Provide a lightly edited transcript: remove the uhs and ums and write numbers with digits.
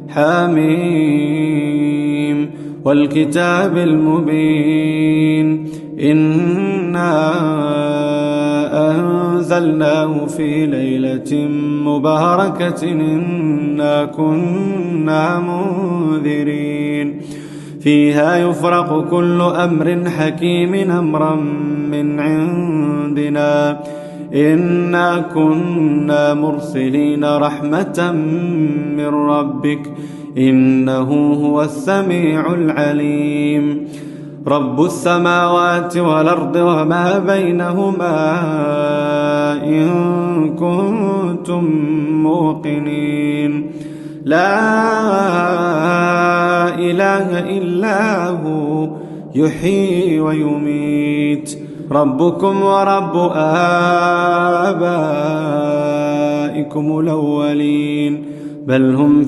حميم والكتاب المبين إنا أنزلناه في ليلة مباركة إنا كنا منذرين فيها يفرق كل أمر حكيم أمرا من عندنا إنا كنا مرسلين رحمة من ربك إنه هو السميع العليم رب السماوات والأرض وما بينهما إن كنتم موقنين لا إله إلا هو يحيي ويميت ربكم ورب آبائكم الأولين بل هم